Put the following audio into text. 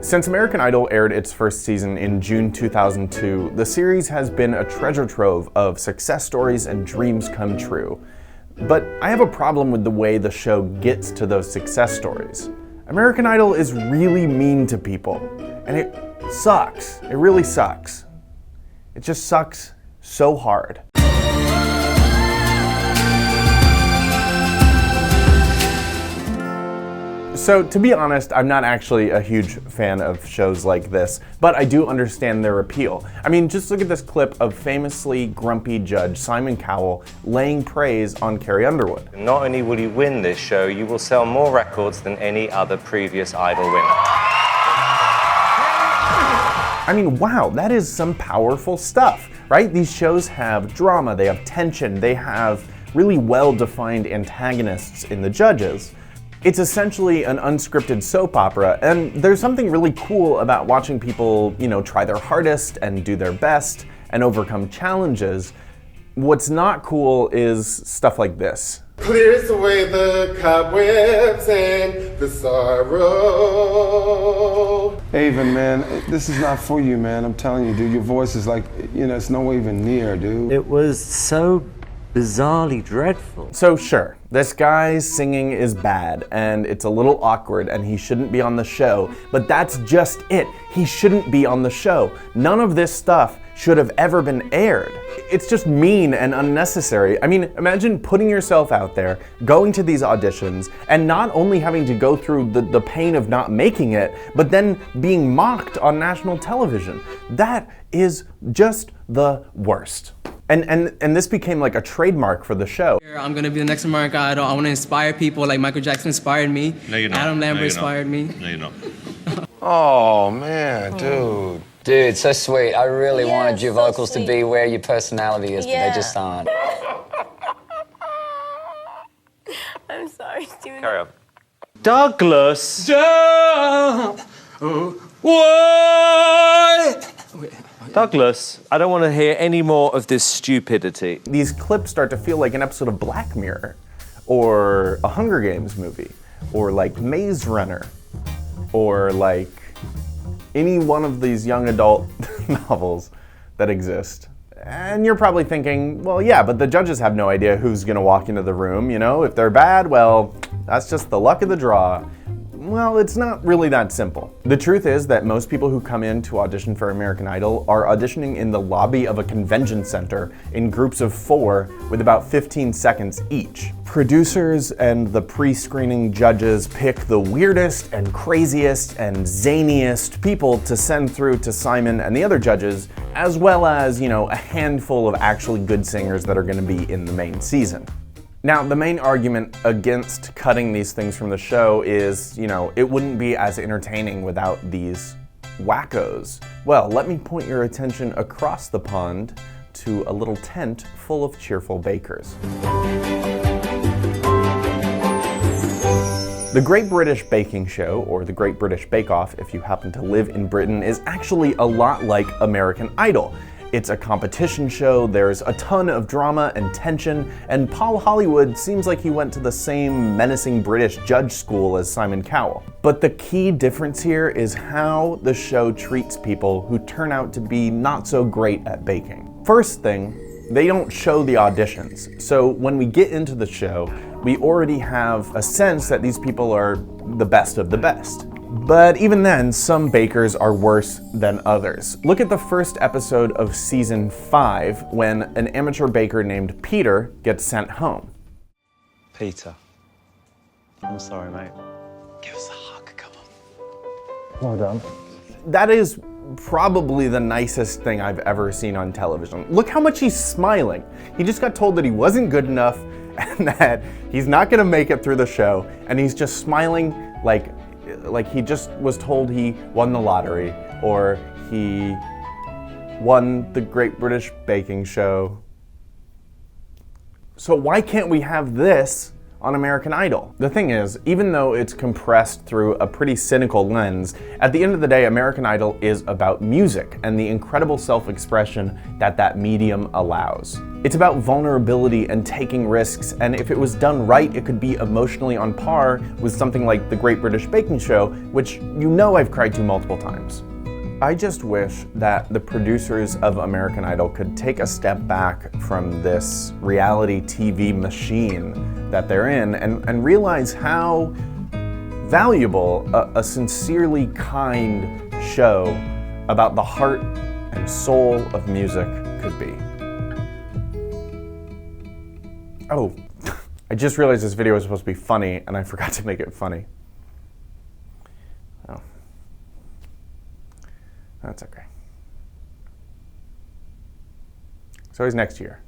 Since American Idol aired its first season in June 2002, the series has been a treasure trove of success stories and dreams come true. But I have a problem with the way the show gets to those success stories. American Idol is really mean to people, and it sucks. It really sucks. It just sucks so hard. So, to be honest, I'm not actually a huge fan of shows like this, but I do understand their appeal. I mean, just look at this clip of famously grumpy judge Simon Cowell laying praise on Carrie Underwood. Not only will you win this show, you will sell more records than any other previous Idol winner. I mean, wow, that is some powerful stuff, right? These shows have drama, they have tension, they have really well-defined antagonists in the judges. It's essentially an unscripted soap opera, and there's something really cool about watching people, try their hardest and do their best and overcome challenges. What's not cool is stuff like this. Clears away the cobwebs and the sorrow. Ava, man, this is not for you, man. I'm telling you, dude, your voice is like, it's nowhere even near, dude. It was so bizarrely dreadful. So sure, this guy's singing is bad, and it's a little awkward, and he shouldn't be on the show, but that's just it. He shouldn't be on the show. None of this stuff should have ever been aired. It's just mean and unnecessary. I mean, imagine putting yourself out there, going to these auditions, and not only having to go through the pain of not making it, but then being mocked on national television. That is just the worst. And this became like a trademark for the show. I'm gonna be the next American Idol. I wanna inspire people like Michael Jackson inspired me. No, you're not. Adam Lambert No, inspired me. No, you're not. Oh, man, dude. Dude, so sweet. I really wanted your vocals to be where your personality is, but they just aren't. I'm sorry, Steven. Carry on. Douglas! What? Douglas, I don't want to hear any more of this stupidity. These clips start to feel like an episode of Black Mirror, or a Hunger Games movie, or like Maze Runner, or like any one of these young adult novels that exist. And you're probably thinking, well, yeah, but the judges have no idea who's gonna walk into the room, If they're bad, well, that's just the luck of the draw. Well, it's not really that simple. The truth is that most people who come in to audition for American Idol are auditioning in the lobby of a convention center in groups of 4 with about 15 seconds each. Producers and the pre-screening judges pick the weirdest and craziest and zaniest people to send through to Simon and the other judges, as well as, a handful of actually good singers that are gonna be in the main season. Now, the main argument against cutting these things from the show is, it wouldn't be as entertaining without these wackos. Well, let me point your attention across the pond to a little tent full of cheerful bakers. The Great British Baking Show, or the Great British Bake Off if you happen to live in Britain, is actually a lot like American Idol. It's a competition show, there's a ton of drama and tension, and Paul Hollywood seems like he went to the same menacing British judge school as Simon Cowell. But the key difference here is how the show treats people who turn out to be not so great at baking. First thing, they don't show the auditions. So when we get into the show, we already have a sense that these people are the best of the best. But even then, some bakers are worse than others. Look at the first episode of season 5 when an amateur baker named Peter gets sent home. Peter, I'm sorry, mate. Give us a hug, come on. Well done. That is probably the nicest thing I've ever seen on television. Look how much he's smiling. He just got told that he wasn't good enough and that he's not gonna make it through the show, and he's just smiling like he just was told he won the lottery, or he won the Great British Baking Show. So why can't we have this on American Idol. The thing is, even though it's compressed through a pretty cynical lens, at the end of the day, American Idol is about music and the incredible self-expression that that medium allows. It's about vulnerability and taking risks, and if it was done right, it could be emotionally on par with something like The Great British Baking Show, which you know I've cried to multiple times. I just wish that the producers of American Idol could take a step back from this reality TV machine that they're in and realize how valuable a sincerely kind show about the heart and soul of music could be. Oh, I just realized this video was supposed to be funny and I forgot to make it funny. Oh. That's okay. It's always next year.